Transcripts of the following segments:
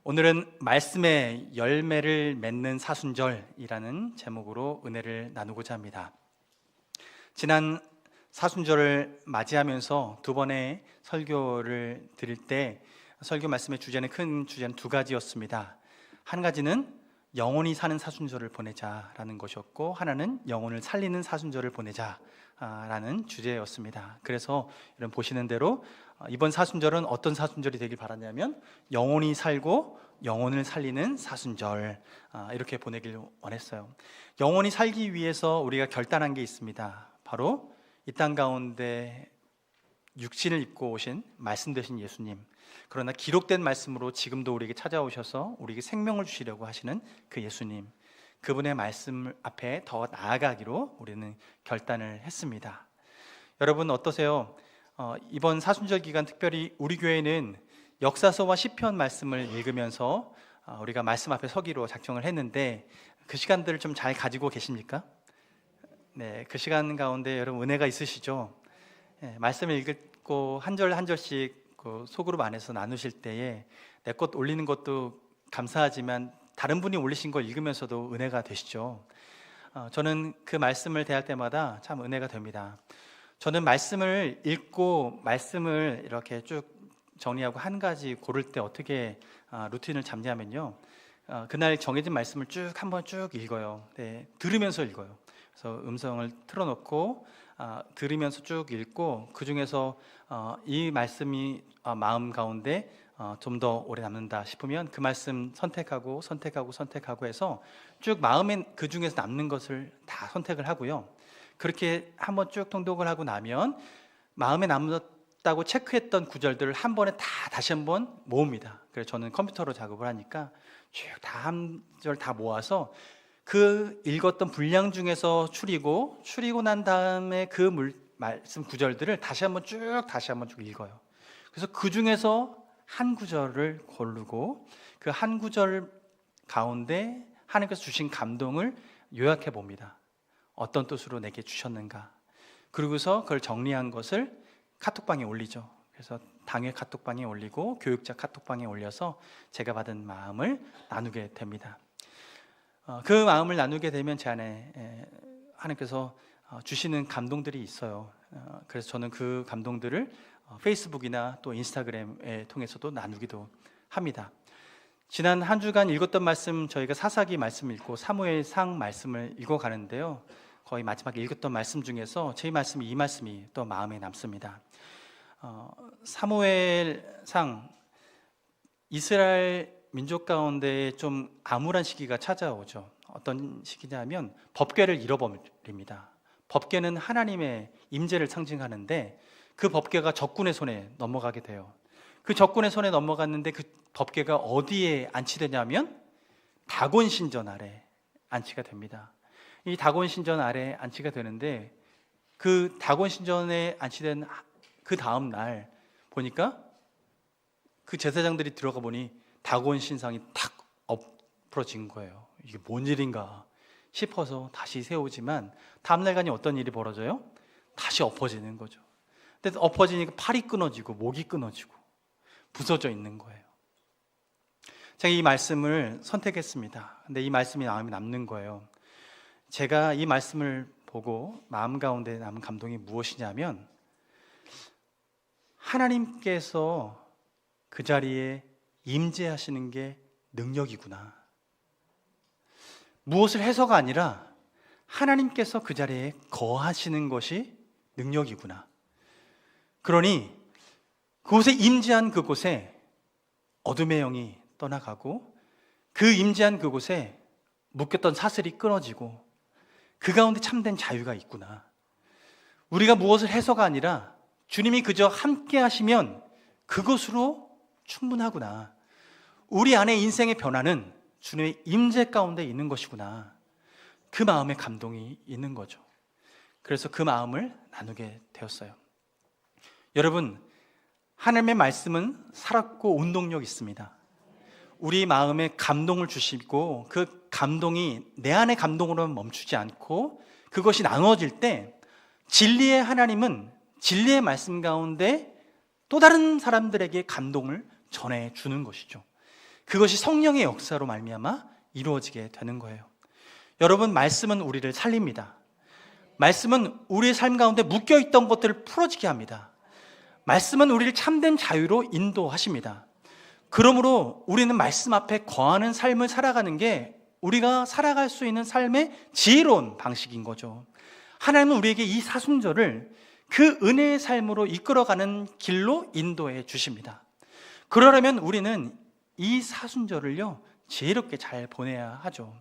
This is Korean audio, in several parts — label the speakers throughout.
Speaker 1: 오늘은 말씀의 열매를 맺는 사순절이라는 제목으로 은혜를 나누고자 합니다. 지난 사순절을 맞이하면서 두 번의 설교를 드릴 때 설교 말씀의 큰 주제는 두 가지였습니다. 한 가지는 영원히 사는 사순절을 보내자라는 것이었고, 하나는 영혼을 살리는 사순절을 보내자라는 주제였습니다. 그래서 여러분 보시는 대로 이번 사순절은 어떤 사순절이 되길 바라냐면 영혼이 살고 영혼을 살리는 사순절, 이렇게 보내길 원했어요. 영혼이 살기 위해서 우리가 결단한 게 있습니다. 바로 이 땅 가운데 육신을 입고 오신 말씀 되신 예수님, 그러나 기록된 말씀으로 지금도 우리에게 찾아오셔서 우리에게 생명을 주시려고 하시는 그 예수님, 그분의 말씀 앞에 더 나아가기로 우리는 결단을 했습니다. 여러분 어떠세요? 이번 사순절 기간 특별히 우리 교회는 역사서와 시편 말씀을 읽으면서 우리가 말씀 앞에 서기로 작정을 했는데, 그 시간들을 좀 잘 가지고 계십니까? 네, 그 시간 가운데 여러분 은혜가 있으시죠? 네, 말씀을 읽고 한 절 한 절씩 그 소그룹 안에서 나누실 때에 내 것 올리는 것도 감사하지만 다른 분이 올리신 걸 읽으면서도 은혜가 되시죠? 저는 그 말씀을 대할 때마다 참 은혜가 됩니다. 저는 말씀을 읽고 말씀을 이렇게 쭉 정리하고 한 가지 고를 때 어떻게 루틴을 잡냐면요, 그날 정해진 말씀을 쭉 한번 쭉 읽어요. 네, 들으면서 읽어요. 그래서 음성을 틀어놓고 들으면서 쭉 읽고, 그 중에서 이 말씀이 마음 가운데 좀 더 오래 남는다 싶으면 그 말씀 선택하고 해서 쭉 마음에 그 중에서 남는 것을 다 선택을 하고요. 그렇게 한번 쭉 통독을 하고 나면 마음에 남았다고 체크했던 구절들을 한 번에 다시 한번 모읍니다. 그래서 저는 컴퓨터로 작업을 하니까 쭉 다 한 절 다 모아서 그 읽었던 분량 중에서 추리고 난 다음에 그 말씀 구절들을 다시 한번 쭉 읽어요. 그래서 그 중에서 한 구절을 고르고 그 한 구절 가운데 하나님께서 주신 감동을 요약해 봅니다. 어떤 뜻으로 내게 주셨는가. 그러고서 그걸 정리한 것을 카톡방에 올리죠. 그래서 당일 카톡방에 올리고 교육자 카톡방에 올려서 제가 받은 마음을 나누게 됩니다. 그 마음을 나누게 되면 제 안에 하나님께서 주시는 감동들이 있어요. 그래서 저는 그 감동들을 페이스북이나 또 인스타그램에 통해서도 나누기도 합니다. 지난 한 주간 읽었던 말씀, 저희가 사사기 말씀 읽고 사무엘상 말씀을 읽어가는데요, 거의 마지막에 읽었던 말씀 중에서 제 말씀이 이 말씀이 또 마음에 남습니다. 사무엘상, 이스라엘 민족 가운데 좀 암울한 시기가 찾아오죠. 어떤 시기냐면 법궤를 잃어버립니다. 법궤는 하나님의 임재를 상징하는데 그 법궤가 적군의 손에 넘어가게 돼요. 그 적군의 손에 넘어갔는데 그 법궤가 어디에 안치되냐면 다곤 신전 아래 안치가 됩니다. 이 다곤 신전 아래 안치가 되는데, 그 다곤 신전에 안치된 그 다음 날 보니까 그 제사장들이 들어가 보니 다곤 신상이 탁 엎어진 거예요. 이게 뭔 일인가 싶어서 다시 세우지만 다음 날 가니 어떤 일이 벌어져요? 다시 엎어지는 거죠. 근데 엎어지니까 팔이 끊어지고 목이 끊어지고 부서져 있는 거예요. 제가 이 말씀을 선택했습니다. 근데 이 말씀이 마음에 남는 거예요. 제가 이 말씀을 보고 마음 가운데 남은 감동이 무엇이냐면, 하나님께서 그 자리에 임재하시는 게 능력이구나. 무엇을 해서가 아니라 하나님께서 그 자리에 거하시는 것이 능력이구나. 그러니 그곳에 임재한 그곳에 어둠의 영이 떠나가고, 그 임재한 그곳에 묶였던 사슬이 끊어지고, 그 가운데 참된 자유가 있구나. 우리가 무엇을 해서가 아니라 주님이 그저 함께 하시면 그것으로 충분하구나. 우리 안에 인생의 변화는 주님의 임재 가운데 있는 것이구나. 그 마음에 감동이 있는 거죠. 그래서 그 마음을 나누게 되었어요. 여러분, 하나님의 말씀은 살았고 운동력 있습니다. 우리 마음에 감동을 주시고 그 감동이 내 안의 감동으로만 멈추지 않고 그것이 나누어질 때 진리의 하나님은 진리의 말씀 가운데 또 다른 사람들에게 감동을 전해주는 것이죠. 그것이 성령의 역사로 말미암아 이루어지게 되는 거예요. 여러분, 말씀은 우리를 살립니다. 말씀은 우리의 삶 가운데 묶여있던 것들을 풀어지게 합니다. 말씀은 우리를 참된 자유로 인도하십니다. 그러므로 우리는 말씀 앞에 거하는 삶을 살아가는 게 우리가 살아갈 수 있는 삶의 지혜로운 방식인 거죠. 하나님은 우리에게 이 사순절을 그 은혜의 삶으로 이끌어가는 길로 인도해 주십니다. 그러려면 우리는 이 사순절을요, 지혜롭게 잘 보내야 하죠.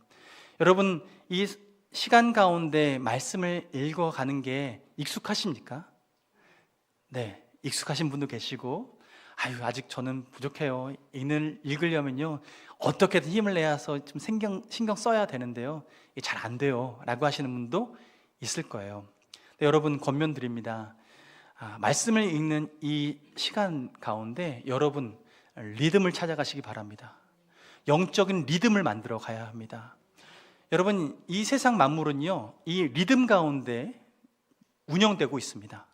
Speaker 1: 여러분, 이 시간 가운데 말씀을 읽어가는 게 익숙하십니까? 네, 익숙하신 분도 계시고, 아직 저는 부족해요. 읽으려면요, 어떻게든 힘을 내서 좀 신경 써야 되는데요, 잘 안 돼요 라고 하시는 분도 있을 거예요. 여러분, 권면드립니다. 말씀을 읽는 이 시간 가운데 여러분 리듬을 찾아가시기 바랍니다. 영적인 리듬을 만들어 가야 합니다. 여러분, 이 세상 만물은요, 이 리듬 가운데 운영되고 있습니다.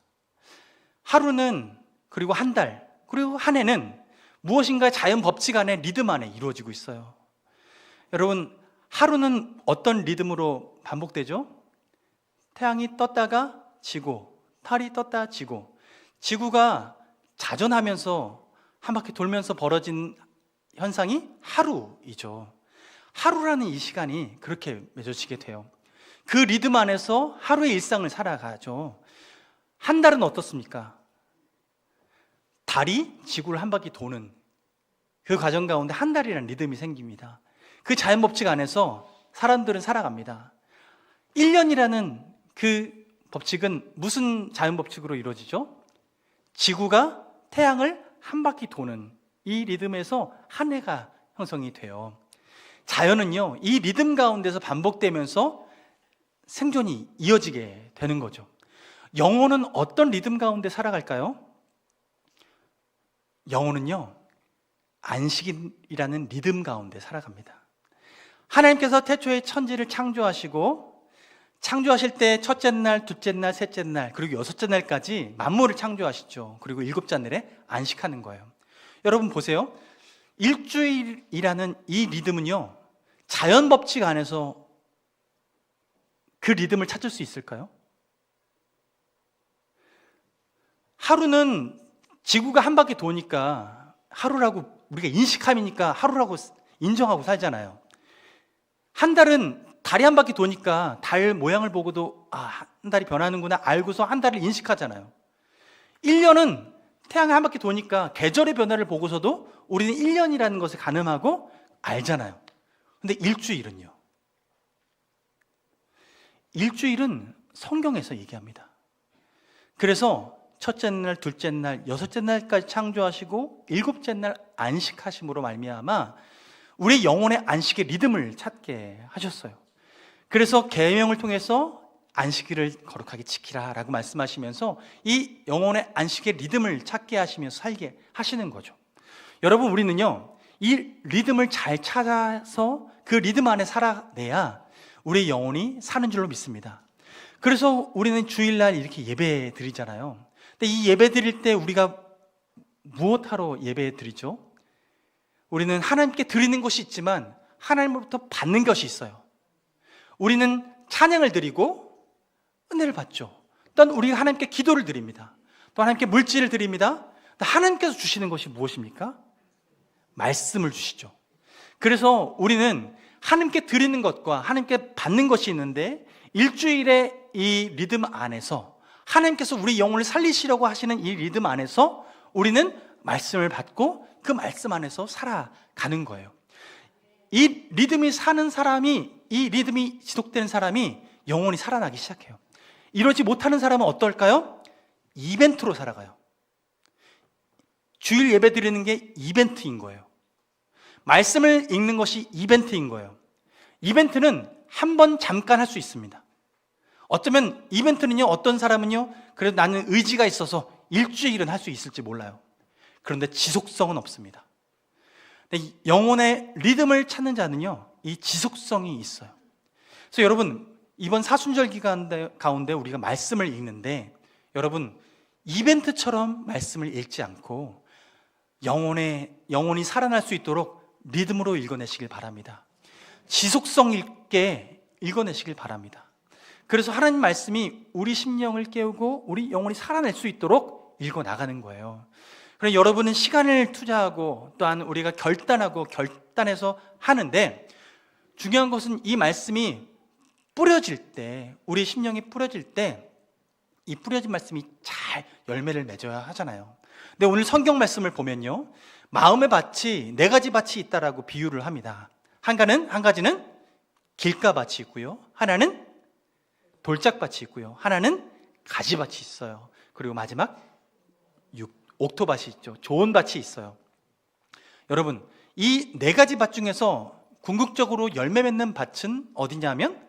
Speaker 1: 하루는, 그리고 한 달, 그리고 한 해는 무엇인가 자연 법칙 안에, 리듬 안에 이루어지고 있어요. 여러분, 하루는 어떤 리듬으로 반복되죠? 태양이 떴다가 지고, 달이 떴다 지고, 지구가 자전하면서 한 바퀴 돌면서 벌어진 현상이 하루이죠. 하루라는 이 시간이 그렇게 맺어지게 돼요. 그 리듬 안에서 하루의 일상을 살아가죠. 한 달은 어떻습니까? 달이 지구를 한 바퀴 도는 그 과정 가운데 한 달이라는 리듬이 생깁니다. 그 자연 법칙 안에서 사람들은 살아갑니다. 1년이라는 그 법칙은 무슨 자연 법칙으로 이루어지죠? 지구가 태양을 한 바퀴 도는 이 리듬에서 한 해가 형성이 돼요. 자연은요, 이 리듬 가운데서 반복되면서 생존이 이어지게 되는 거죠. 영혼은 어떤 리듬 가운데 살아갈까요? 영혼은요, 안식이라는 리듬 가운데 살아갑니다. 하나님께서 태초에 천지를 창조하시고, 창조하실 때 첫째 날, 둘째 날, 셋째 날, 그리고 여섯째 날까지 만물을 창조하시죠. 그리고 일곱째 날에 안식하는 거예요. 여러분 보세요. 일주일이라는 이 리듬은요, 자연 법칙 안에서 그 리듬을 찾을 수 있을까요? 하루는 지구가 한 바퀴 도니까 하루라고 우리가 인식함이니까 하루라고 인정하고 살잖아요. 한 달은 달이 한 바퀴 도니까 달 모양을 보고도 한 달이 변하는구나 알고서 한 달을 인식하잖아요. 1년은 태양이 한 바퀴 도니까 계절의 변화를 보고서도 우리는 1년이라는 것을 가늠하고 알잖아요. 근데 일주일은요? 일주일은 성경에서 얘기합니다. 그래서 첫째 날, 둘째 날, 여섯째 날까지 창조하시고 일곱째 날 안식하심으로 말미암아 우리 영혼의 안식의 리듬을 찾게 하셨어요. 그래서 계명을 통해서 안식일을 거룩하게 지키라 라고 말씀하시면서 이 영혼의 안식의 리듬을 찾게 하시면서 살게 하시는 거죠. 여러분, 우리는요, 이 리듬을 잘 찾아서 그 리듬 안에 살아내야 우리 영혼이 사는 줄로 믿습니다. 그래서 우리는 주일날 이렇게 예배 드리잖아요. 근데 이 예배 드릴 때 우리가 무엇하러 예배 드리죠? 우리는 하나님께 드리는 것이 있지만 하나님으로부터 받는 것이 있어요. 우리는 찬양을 드리고 은혜를 받죠. 또한 우리가 하나님께 기도를 드립니다. 또 하나님께 물질을 드립니다. 또 하나님께서 주시는 것이 무엇입니까? 말씀을 주시죠. 그래서 우리는 하나님께 드리는 것과 하나님께 받는 것이 있는데, 일주일의 이 리듬 안에서 하나님께서 우리 영혼을 살리시려고 하시는 이 리듬 안에서 우리는 말씀을 받고 그 말씀 안에서 살아가는 거예요. 이 리듬이 사는 사람이, 이 리듬이 지속되는 사람이 영혼이 살아나기 시작해요. 이러지 못하는 사람은 어떨까요? 이벤트로 살아가요. 주일 예배 드리는 게 이벤트인 거예요. 말씀을 읽는 것이 이벤트인 거예요. 이벤트는 한 번 잠깐 할 수 있습니다. 어쩌면 이벤트는요, 어떤 사람은요, 그래도 나는 의지가 있어서 일주일은 할 수 있을지 몰라요. 그런데 지속성은 없습니다. 근데 영혼의 리듬을 찾는 자는요, 이 지속성이 있어요. 그래서 여러분, 이번 사순절 기간 가운데 우리가 말씀을 읽는데, 여러분, 이벤트처럼 말씀을 읽지 않고 영혼이 살아날 수 있도록 믿음으로 읽어내시길 바랍니다. 지속성 있게 읽어내시길 바랍니다. 그래서 하나님 말씀이 우리 심령을 깨우고 우리 영혼이 살아낼 수 있도록 읽어나가는 거예요. 그래서 여러분은 시간을 투자하고 또한 우리가 결단하고 결단해서 하는데, 중요한 것은 이 말씀이 뿌려질 때, 우리 심령이 뿌려질 때 이 뿌려진 말씀이 잘 열매를 맺어야 하잖아요. 근데 오늘 성경 말씀을 보면요, 마음의 밭이 네 가지 밭이 있다라고 비유를 합니다. 한 가지는 길가밭이 있고요, 하나는 돌짝밭이 있고요, 하나는 가지밭이 있어요. 그리고 마지막 옥토밭이 있죠. 좋은 밭이 있어요. 여러분, 이 네 가지 밭 중에서 궁극적으로 열매 맺는 밭은 어디냐면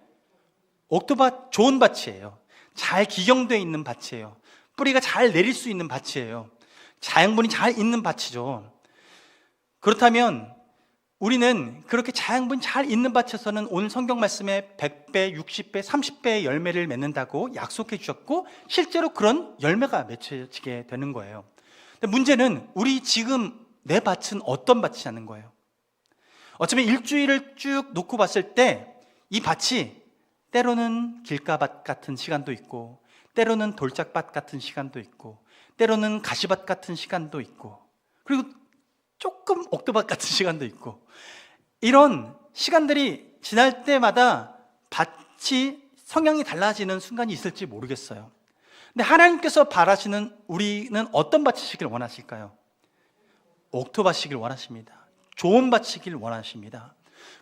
Speaker 1: 옥토밭, 좋은 밭이에요. 잘 기경되어 있는 밭이에요. 뿌리가 잘 내릴 수 있는 밭이에요. 자양분이 잘 있는 밭이죠. 그렇다면 우리는 그렇게 자양분이 잘 있는 밭에서는 오늘 성경 말씀에 100배, 60배, 30배의 열매를 맺는다고 약속해 주셨고, 실제로 그런 열매가 맺혀지게 되는 거예요. 근데 문제는 우리 지금 내 밭은 어떤 밭이냐는 거예요. 어쩌면 일주일을 쭉 놓고 봤을 때 이 밭이 때로는 길가밭 같은 시간도 있고, 때로는 돌짝밭 같은 시간도 있고, 때로는 가시밭 같은 시간도 있고, 그리고 조금 옥토밭 같은 시간도 있고, 이런 시간들이 지날 때마다 밭이 성향이 달라지는 순간이 있을지 모르겠어요. 근데 하나님께서 바라시는 우리는 어떤 밭이시길 원하실까요? 옥토밭이길 원하십니다. 좋은 밭이길 원하십니다.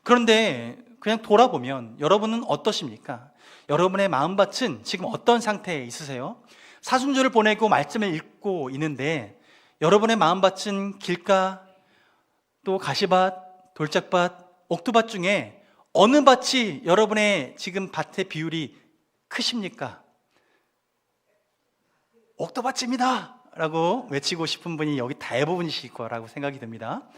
Speaker 1: 그런데 그냥 돌아보면 여러분은 어떠십니까? 여러분의 마음밭은 지금 어떤 상태에 있으세요? 사순절을 보내고 말씀을 읽고 있는데 여러분의 마음밭은 길가, 또 가시밭, 돌짝밭, 옥토밭 중에 어느 밭이 여러분의 지금 밭의 비율이 크십니까? 옥토밭입니다 라고 외치고 싶은 분이 여기 대부분이실 거라고 생각이 듭니다.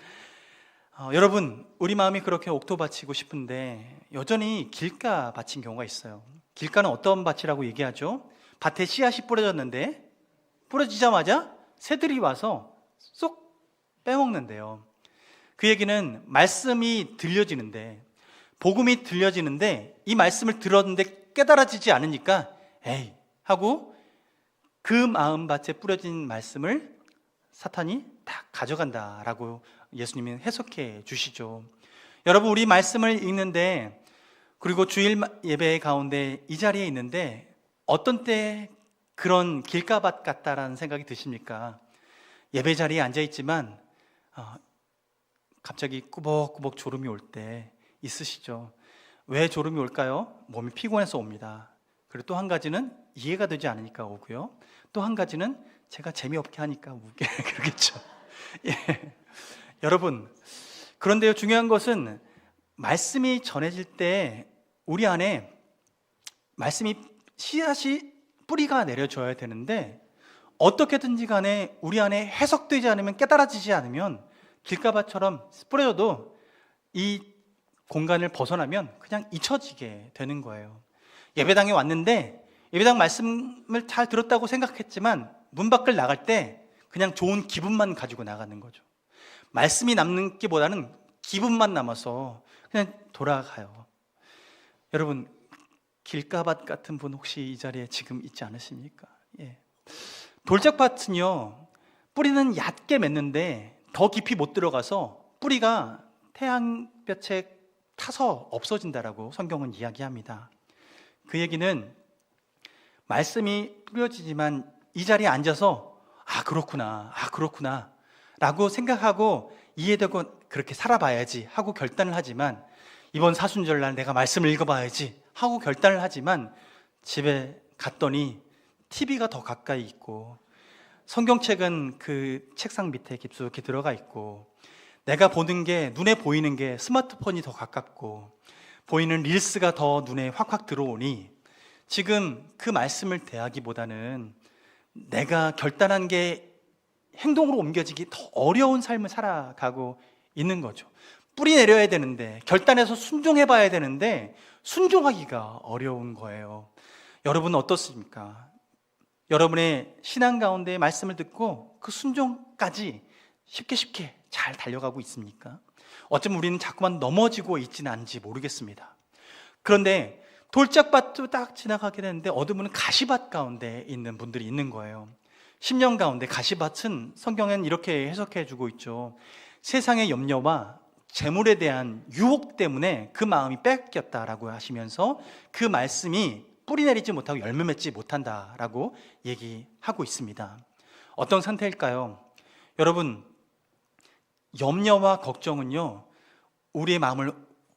Speaker 1: 여러분, 우리 마음이 그렇게 옥토밭이고 싶은데 여전히 길가밭인 경우가 있어요. 길가는 어떤 밭이라고 얘기하죠? 밭에 씨앗이 뿌려졌는데 뿌려지자마자 새들이 와서 쏙 빼먹는데요. 그 얘기는 말씀이 들려지는데, 복음이 들려지는데 이 말씀을 들었는데 깨달아지지 않으니까 에이 하고 그 마음밭에 뿌려진 말씀을 사탄이 다 가져간다라고 예수님이 해석해 주시죠. 여러분, 우리 말씀을 읽는데, 그리고 주일 예배 가운데 이 자리에 있는데 어떤 때 그런 길가밭 같다라는 생각이 드십니까? 예배 자리에 앉아 있지만 갑자기 꾸벅꾸벅 졸음이 올 때 있으시죠? 왜 졸음이 올까요? 몸이 피곤해서 옵니다. 그리고 또 한 가지는 이해가 되지 않으니까 오고요. 또 한 가지는 제가 재미없게 하니까 오게 그러겠죠. 예. 여러분, 그런데요, 중요한 것은 말씀이 전해질 때 우리 안에 말씀이 씨앗이 뿌리가 내려져야 되는데, 어떻게든지 간에 우리 안에 해석되지 않으면, 깨달아지지 않으면 길가밭처럼 뿌려져도 이 공간을 벗어나면 그냥 잊혀지게 되는 거예요. 예배당에 왔는데 예배당 말씀을 잘 들었다고 생각했지만 문 밖을 나갈 때 그냥 좋은 기분만 가지고 나가는 거죠. 말씀이 남는 게보다는 기분만 남아서 그냥 돌아가요. 여러분, 길가밭 같은 분 혹시 이 자리에 지금 있지 않으십니까? 예. 돌짝밭은요, 뿌리는 얕게 맺는데 더 깊이 못 들어가서 뿌리가 태양볕에 타서 없어진다라고 성경은 이야기합니다. 그 얘기는 말씀이 뿌려지지만 이 자리에 앉아서 그렇구나 라고 생각하고 이해되고 그렇게 살아봐야지 하고 결단을 하지만, 이번 사순절날 내가 말씀을 읽어봐야지 하고 결단을 하지만 집에 갔더니 TV가 더 가까이 있고 성경책은 그 책상 밑에 깊숙이 들어가 있고, 내가 보는 게, 눈에 보이는 게 스마트폰이 더 가깝고 보이는 릴스가 더 눈에 확확 들어오니 지금 그 말씀을 대하기보다는 내가 결단한 게 행동으로 옮겨지기 더 어려운 삶을 살아가고 있는 거죠. 뿌리 내려야 되는데, 결단해서 순종해 봐야 되는데 순종하기가 어려운 거예요. 여러분 어떻습니까? 여러분의 신앙 가운데 말씀을 듣고 그 순종까지 쉽게 잘 달려가고 있습니까? 어쩌면 우리는 자꾸만 넘어지고 있지는 않은지 모르겠습니다. 그런데 돌짝밭도 딱 지나가게 되는데 어두운 가시밭 가운데 있는 분들이 있는 거예요. 10년 가운데 가시밭은 성경엔 이렇게 해석해 주고 있죠. 세상의 염려와 재물에 대한 유혹 때문에 그 마음이 뺏겼다라고 하시면서 그 말씀이 뿌리 내리지 못하고 열매 맺지 못한다라고 얘기하고 있습니다. 어떤 상태일까요? 여러분, 염려와 걱정은요, 우리의 마음을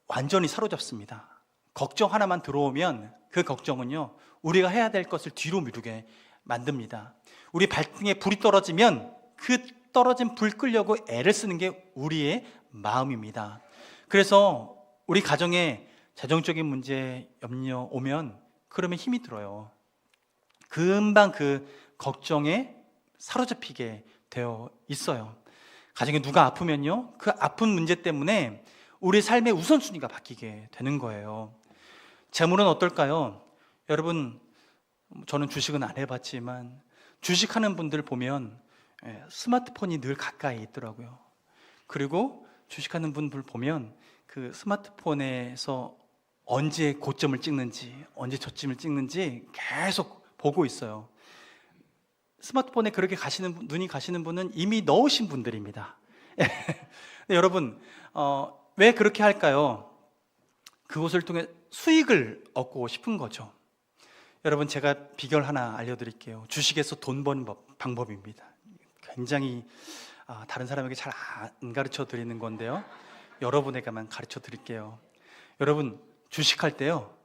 Speaker 1: 완전히 사로잡습니다. 걱정 하나만 들어오면 그 걱정은요, 우리가 해야 될 것을 뒤로 미루게 만듭니다. 우리 발등에 불이 떨어지면 그 떨어진 불 끄려고 애를 쓰는 게 우리의 마음입니다. 그래서 우리 가정에 재정적인 문제, 염려 오면 그러면 힘이 들어요. 금방 그 걱정에 사로잡히게 되어 있어요. 가정에 누가 아프면요, 그 아픈 문제 때문에 우리 삶의 우선순위가 바뀌게 되는 거예요. 재물은 어떨까요? 여러분, 저는 주식은 안 해봤지만 주식하는 분들 보면 스마트폰이 늘 가까이 있더라고요. 그리고 주식하는 분들 보면 그 스마트폰에서 언제 고점을 찍는지, 언제 저점을 찍는지 계속 보고 있어요. 스마트폰에 그렇게 눈이 가시는 분은 이미 넣으신 분들입니다. 여러분, 왜 그렇게 할까요? 그것을 통해 수익을 얻고 싶은 거죠. 여러분, 제가 비결 하나 알려드릴게요. 주식에서 돈 버는 방법입니다. 굉장히 다른 사람에게 잘 안 가르쳐 드리는 건데요, 여러분에게만 가르쳐 드릴게요. 여러분, 주식할 때요,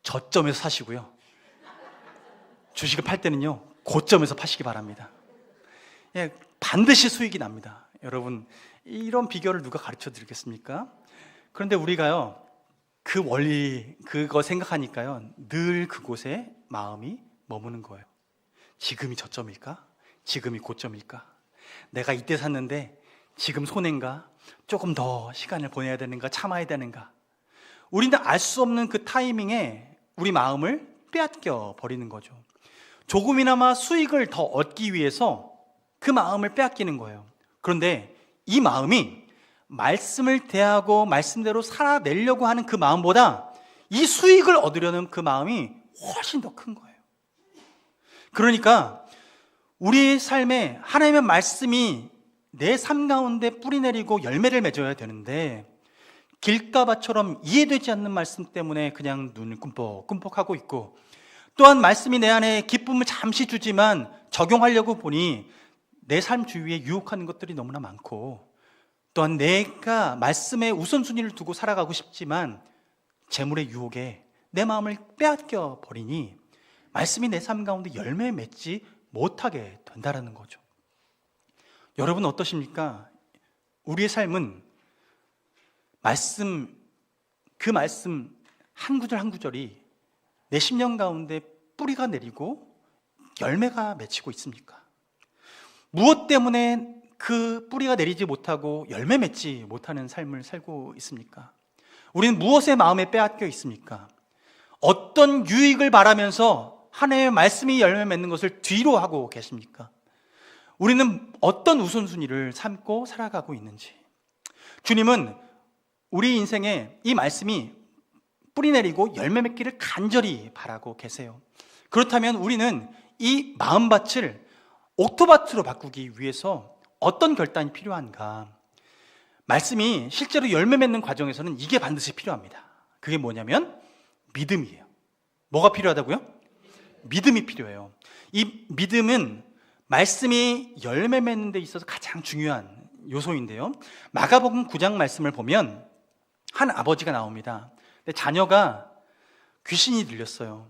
Speaker 1: 저점에서 사시고요, 주식을 팔 때는요, 고점에서 파시기 바랍니다. 예, 반드시 수익이 납니다. 여러분, 이런 비결을 누가 가르쳐 드리겠습니까? 그런데 우리가요, 그 원리, 그거 생각하니까요, 늘 그곳에 마음이 머무는 거예요. 지금이 저점일까? 지금이 고점일까? 내가 이때 샀는데 지금 손해인가? 조금 더 시간을 보내야 되는가? 참아야 되는가? 우리는 알 수 없는 그 타이밍에 우리 마음을 빼앗겨 버리는 거죠. 조금이나마 수익을 더 얻기 위해서 그 마음을 빼앗기는 거예요. 그런데 이 마음이 말씀을 대하고 말씀대로 살아내려고 하는 그 마음보다 이 수익을 얻으려는 그 마음이 훨씬 더 큰 거예요. 그러니까 우리의 삶에 하나님의 말씀이 내 삶 가운데 뿌리 내리고 열매를 맺어야 되는데, 길가밭처럼 이해되지 않는 말씀 때문에 그냥 눈을 꿈뻑꿈뻑하고 있고, 또한 말씀이 내 안에 기쁨을 잠시 주지만 적용하려고 보니 내 삶 주위에 유혹하는 것들이 너무나 많고, 또한 내가 말씀의 우선순위를 두고 살아가고 싶지만 재물의 유혹에 내 마음을 빼앗겨 버리니 말씀이 내 삶 가운데 열매 맺지 못하게 된다는 거죠. 여러분 어떠십니까? 우리의 삶은 그 말씀 한 구절 한 구절이 내 심령 가운데 뿌리가 내리고 열매가 맺히고 있습니까? 무엇 때문에 그 뿌리가 내리지 못하고 열매 맺지 못하는 삶을 살고 있습니까? 우리는 무엇에 마음에 빼앗겨 있습니까? 어떤 유익을 바라면서 하나님의 말씀이 열매 맺는 것을 뒤로 하고 계십니까? 우리는 어떤 우선순위를 삼고 살아가고 있는지, 주님은 우리 인생에 이 말씀이 뿌리 내리고 열매 맺기를 간절히 바라고 계세요. 그렇다면 우리는 이 마음밭을 옥토밭으로 바꾸기 위해서 어떤 결단이 필요한가? 말씀이 실제로 열매 맺는 과정에서는 이게 반드시 필요합니다. 그게 뭐냐면 믿음이에요. 뭐가 필요하다고요? 믿음이 필요해요. 이 믿음은 말씀이 열매 맺는 데 있어서 가장 중요한 요소인데요, 마가복음 9장 말씀을 보면 한 아버지가 나옵니다. 근데 자녀가 귀신이 들렸어요.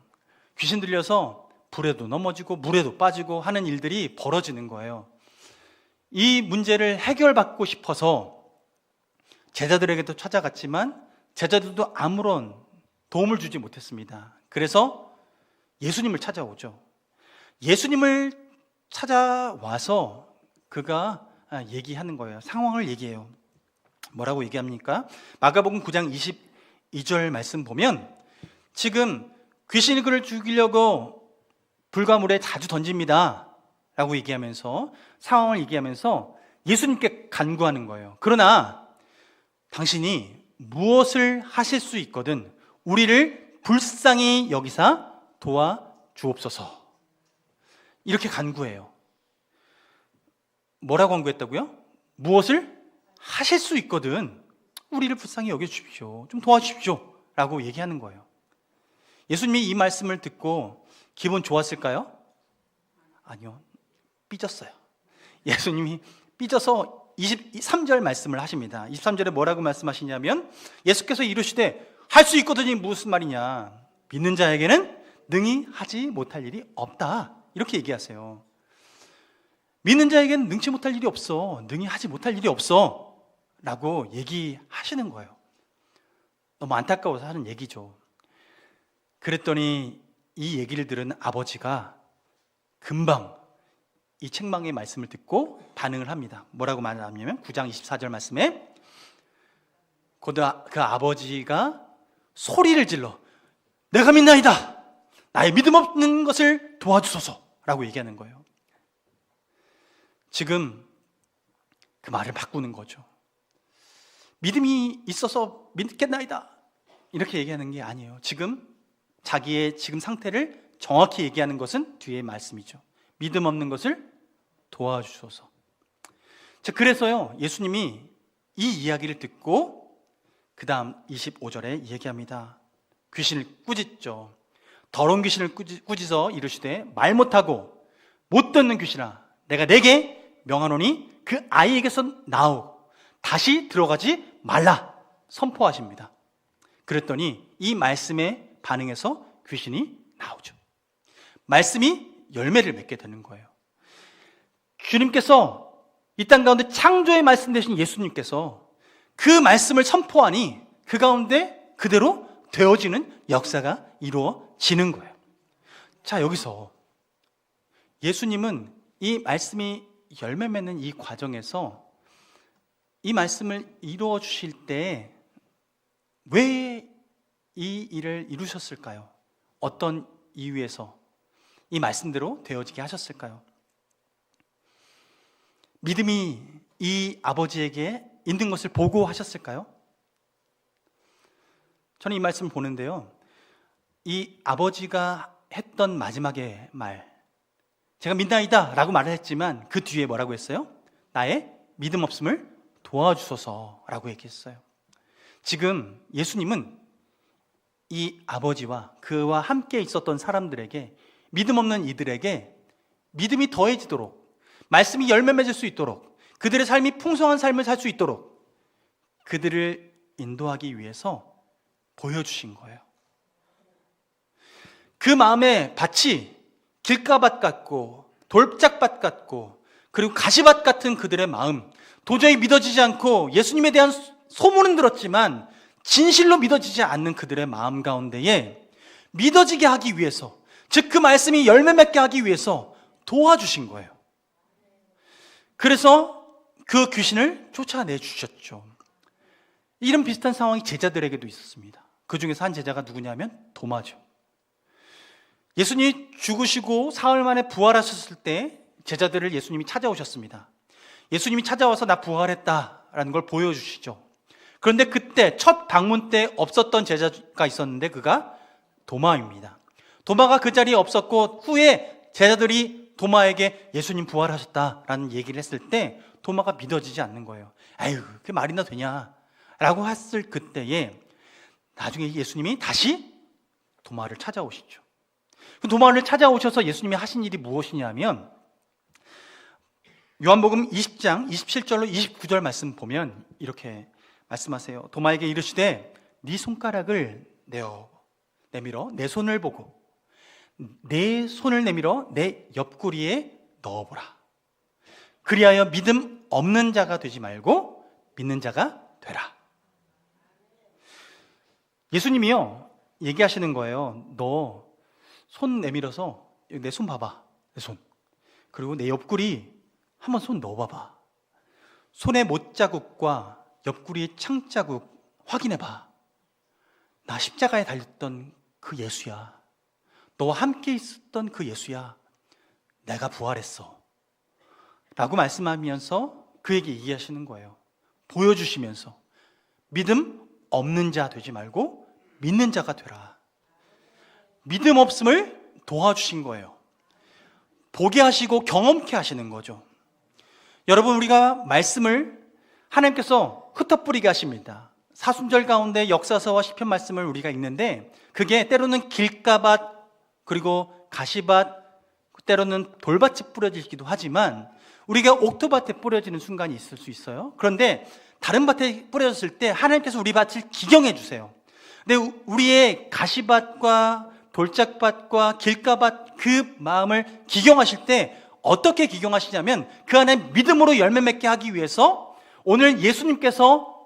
Speaker 1: 귀신 들려서 불에도 넘어지고 물에도 빠지고 하는 일들이 벌어지는 거예요. 이 문제를 해결받고 싶어서 제자들에게도 찾아갔지만 제자들도 아무런 도움을 주지 못했습니다. 그래서 예수님을 찾아오죠. 예수님을 찾아와서 그가 얘기하는 거예요. 상황을 얘기해요. 뭐라고 얘기합니까? 마가복음 9장 22절 말씀 보면 지금 귀신이 그를 죽이려고 불과 물에 자주 던집니다 라고 얘기하면서 상황을 얘기하면서 예수님께 간구하는 거예요. 그러나 당신이 무엇을 하실 수 있거든 우리를 불쌍히 여기사 도와주옵소서. 이렇게 간구해요. 뭐라고 간구했다고요? 무엇을 하실 수 있거든 우리를 불쌍히 여겨주십시오. 좀 도와주십시오 라고 얘기하는 거예요. 예수님이 이 말씀을 듣고 기분 좋았을까요? 아니요. 삐졌어요. 예수님이 삐져서 23절 말씀을 하십니다. 23절에 뭐라고 말씀하시냐면 예수께서 이르시되 할 수 있거든이 무슨 말이냐, 믿는 자에게는 능히 하지 못할 일이 없다, 이렇게 얘기하세요. 믿는 자에게는 능치 못할 일이 없어, 능히 하지 못할 일이 없어 라고 얘기하시는 거예요. 너무 안타까워서 하는 얘기죠. 그랬더니 이 얘기를 들은 아버지가 금방 이 책망의 말씀을 듣고 반응을 합니다. 뭐라고 말하냐면 9장 24절 말씀에 그 아버지가 소리를 질러 내가 믿나이다, 나의 믿음 없는 것을 도와주소서 라고 얘기하는 거예요. 지금 그 말을 바꾸는 거죠. 믿음이 있어서 믿겠나이다 이렇게 얘기하는 게 아니에요. 지금 자기의 지금 상태를 정확히 얘기하는 것은 뒤의 말씀이죠. 믿음 없는 것을 도와주소서. 자, 그래서요 예수님이 이 이야기를 듣고 그 다음 25절에 얘기합니다. 귀신을 꾸짖죠. 더러운 귀신을 꾸짖어 이르시되 말 못하고 못 듣는 귀신아, 내가 내게 명하노니 그 아이에게서 나오고 다시 들어가지 말라 선포하십니다. 그랬더니 이 말씀에 반응해서 귀신이 나오죠. 말씀이 열매를 맺게 되는 거예요. 주님께서 이 땅 가운데 창조의 말씀 되신 예수님께서 그 말씀을 선포하니 그 가운데 그대로 되어지는 역사가 이루어지는 거예요. 자, 여기서 예수님은 이 말씀이 열매 맺는 이 과정에서 이 말씀을 이루어 주실 때 왜 이 일을 이루셨을까요? 어떤 이유에서 이 말씀대로 되어지게 하셨을까요? 믿음이 이 아버지에게 있는 것을 보고 하셨을까요? 저는 이 말씀을 보는데요, 이 아버지가 했던 마지막의 말, 제가 믿나이다 라고 말을 했지만 그 뒤에 뭐라고 했어요? 나의 믿음 없음을 도와주소서 라고 얘기했어요. 지금 예수님은 이 아버지와 그와 함께 있었던 사람들에게, 믿음 없는 이들에게 믿음이 더해지도록, 말씀이 열매 맺을 수 있도록, 그들의 삶이 풍성한 삶을 살 수 있도록 그들을 인도하기 위해서 보여주신 거예요. 그 마음의 밭이 길가밭 같고 돌짝밭 같고 그리고 가시밭 같은 그들의 마음, 도저히 믿어지지 않고 예수님에 대한 소문은 들었지만 진실로 믿어지지 않는 그들의 마음 가운데에 믿어지게 하기 위해서, 즉 그 말씀이 열매 맺게 하기 위해서 도와주신 거예요. 그래서 그 귀신을 쫓아내 주셨죠. 이런 비슷한 상황이 제자들에게도 있었습니다. 그 중에서 한 제자가 누구냐면 도마죠. 예수님이 죽으시고 사흘 만에 부활하셨을 때 제자들을 예수님이 찾아오셨습니다. 예수님이 찾아와서 나 부활했다라는 걸 보여주시죠. 그런데 그때 첫 방문 때 없었던 제자가 있었는데 그가 도마입니다. 도마가 그 자리에 없었고 후에 제자들이 도마에게 예수님 부활하셨다라는 얘기를 했을 때 도마가 믿어지지 않는 거예요. 아유, 그게 말이나 되냐 라고 했을 그때에 나중에 예수님이 다시 도마를 찾아오시죠. 그 도마를 찾아오셔서 예수님이 하신 일이 무엇이냐면 요한복음 20장 27절로 29절 말씀 보면 이렇게 말씀하세요. 도마에게 이르시되 네 손가락을 내밀어 내 손을 보고 내 손을 내밀어 내 옆구리에 넣어보라. 그리하여 믿음 없는 자가 되지 말고 믿는 자가 되라. 예수님이요 얘기하시는 거예요. 너 손 내밀어서 내 손 봐봐. 내 손. 그리고 내 옆구리 한번 손 넣어봐봐. 손의 못자국과 옆구리의 창자국 확인해봐. 나 십자가에 달렸던 그 예수야. 너와 함께 있었던 그 예수야. 내가 부활했어 라고 말씀하면서 그에게 얘기하시는 거예요. 보여주시면서 믿음 없는 자 되지 말고 믿는 자가 되라. 믿음 없음을 도와주신 거예요. 보게 하시고 경험케 하시는 거죠. 여러분, 우리가 말씀을 하나님께서 흩어뿌리게 하십니다. 사순절 가운데 역사서와 시편 말씀을 우리가 읽는데 그게 때로는 길가밭 그리고 가시밭 때로는 돌밭에 뿌려지기도 하지만 우리가 옥토밭에 뿌려지는 순간이 있을 수 있어요. 그런데 다른 밭에 뿌려졌을 때 하나님께서 우리 밭을 기경해 주세요. 근데 우리의 가시밭과 돌짝밭과 길가밭 그 마음을 기경하실 때 어떻게 기경하시냐면 그 안에 믿음으로 열매 맺게 하기 위해서 오늘 예수님께서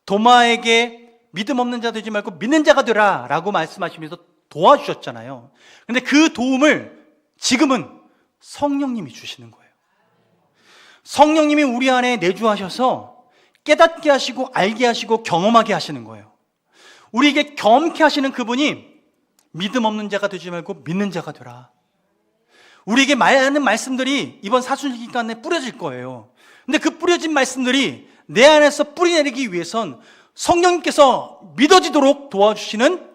Speaker 1: 도마에게 믿음 없는 자 되지 말고 믿는 자가 되라 라고 말씀하시면서 도와주셨잖아요. 그런데 그 도움을 지금은 성령님이 주시는 거예요. 성령님이 우리 안에 내주하셔서 깨닫게 하시고 알게 하시고 경험하게 하시는 거예요. 우리에게 경험케 하시는 그분이 믿음 없는 자가 되지 말고 믿는 자가 되라. 우리에게 말하는 말씀들이 이번 사순절 기간에 뿌려질 거예요. 근데 그 뿌려진 말씀들이 내 안에서 뿌리내리기 위해선 성령님께서 믿어지도록 도와주시는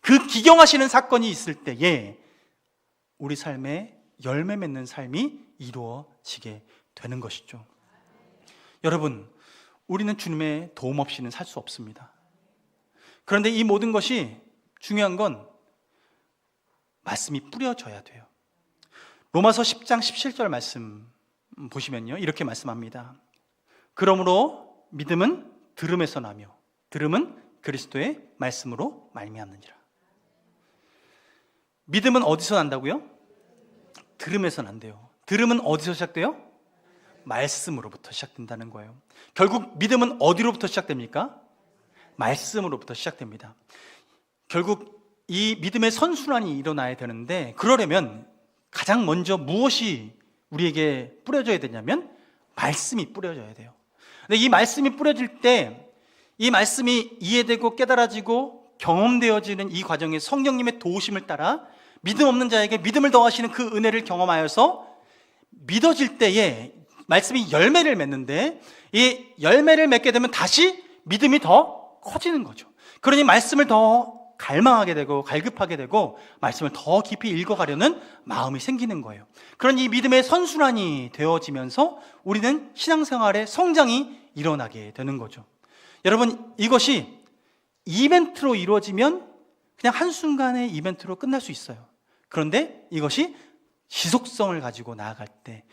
Speaker 1: 그 기경하시는 사건이 있을 때에 우리 삶에 열매 맺는 삶이 이루어지게 되는 것이죠. 여러분, 우리는 주님의 도움 없이는 살 수 없습니다. 그런데 이 모든 것이 중요한 건 말씀이 뿌려져야 돼요. 로마서 10장 17절 말씀 보시면요, 이렇게 말씀합니다. 그러므로 믿음은 들음에서 나며 들음은 그리스도의 말씀으로 말미암느니라. 믿음은 어디서 난다고요? 들음에서 난대요. 들음은 어디서 시작돼요? 말씀으로부터 시작된다는 거예요. 결국 믿음은 어디로부터 시작됩니까? 말씀으로부터 시작됩니다. 결국 이 믿음의 선순환이 일어나야 되는데 그러려면 가장 먼저 무엇이 우리에게 뿌려져야 되냐면 말씀이 뿌려져야 돼요. 근데 이 말씀이 뿌려질 때 이 말씀이 이해되고 깨달아지고 경험되어지는 이 과정에 성령님의 도우심을 따라 믿음 없는 자에게 믿음을 더하시는 그 은혜를 경험하여서 믿어질 때에 말씀이 열매를 맺는데 이 열매를 맺게 되면 다시 믿음이 더 커지는 거죠. 그러니 말씀을 더 갈망하게 되고 갈급하게 되고 말씀을 더 깊이 읽어가려는 마음이 생기는 거예요. 그런 이 믿음의 선순환이 되어지면서 우리는 신앙생활의 성장이 일어나게 되는 거죠. 여러분, 이것이 이벤트로 이루어지면 그냥 한순간의 이벤트로 끝날 수 있어요. 그런데 이것이 지속성을 가지고 나아갈 때,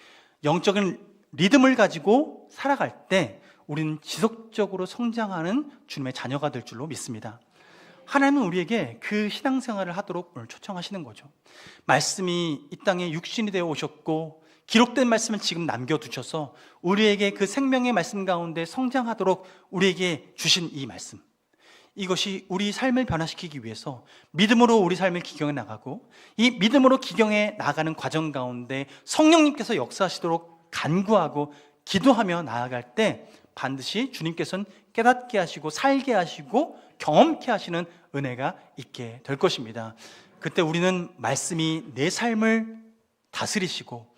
Speaker 1: 영적인 리듬을 가지고 살아갈 때 우리는 지속적으로 성장하는 주님의 자녀가 될 줄로 믿습니다. 하나님은 우리에게 그 신앙생활을 하도록 오늘 초청하시는 거죠. 말씀이 이 땅에 육신이 되어 오셨고 기록된 말씀을 지금 남겨두셔서 우리에게 그 생명의 말씀 가운데 성장하도록 우리에게 주신 이 말씀, 이것이 우리 삶을 변화시키기 위해서 믿음으로 우리 삶을 기경해 나가고 이 믿음으로 기경해 나가는 과정 가운데 성령님께서 역사하시도록 간구하고 기도하며 나아갈 때 반드시 주님께서는 깨닫게 하시고 살게 하시고 경험케 하시는 은혜가 있게 될 것입니다. 그때 우리는 말씀이 내 삶을 다스리시고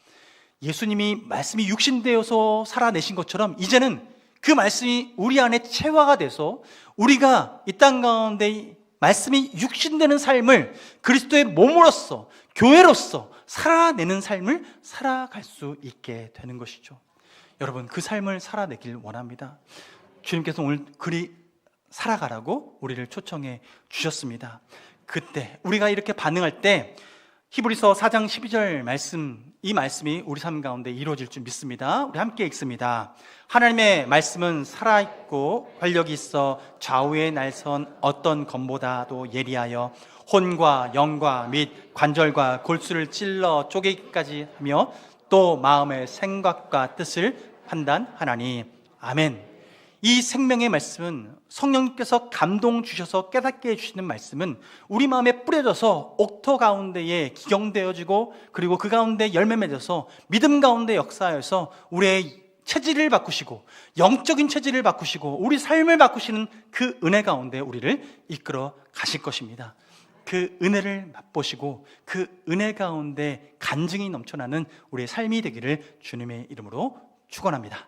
Speaker 1: 예수님이 말씀이 육신되어서 살아내신 것처럼 이제는 그 말씀이 우리 안에 체화가 돼서 우리가 이 땅 가운데 말씀이 육신되는 삶을 그리스도의 몸으로서 교회로서 살아내는 삶을 살아갈 수 있게 되는 것이죠. 여러분, 그 삶을 살아내길 원합니다. 주님께서 오늘 그리 살아가라고 우리를 초청해 주셨습니다. 그때 우리가 이렇게 반응할 때 히브리서 4장 12절 말씀, 이 말씀이 우리 삶 가운데 이루어질 줄 믿습니다. 우리 함께 읽습니다. 하나님의 말씀은 살아있고 활력이 있어 좌우에 날선 어떤 검보다도 예리하여 혼과 영과 및 관절과 골수를 찔러 쪼개기까지 하며 또 마음의 생각과 뜻을 판단하나니. 아멘. 이 생명의 말씀은 성령님께서 감동 주셔서 깨닫게 해주시는 말씀은 우리 마음에 뿌려져서 옥토 가운데에 기경되어지고 그리고 그 가운데 열매 맺어서 믿음 가운데 역사하여서 우리의 체질을 바꾸시고 영적인 체질을 바꾸시고 우리 삶을 바꾸시는 그 은혜 가운데 우리를 이끌어 가실 것입니다. 그 은혜를 맛보시고 그 은혜 가운데 간증이 넘쳐나는 우리의 삶이 되기를 주님의 이름으로 축원합니다.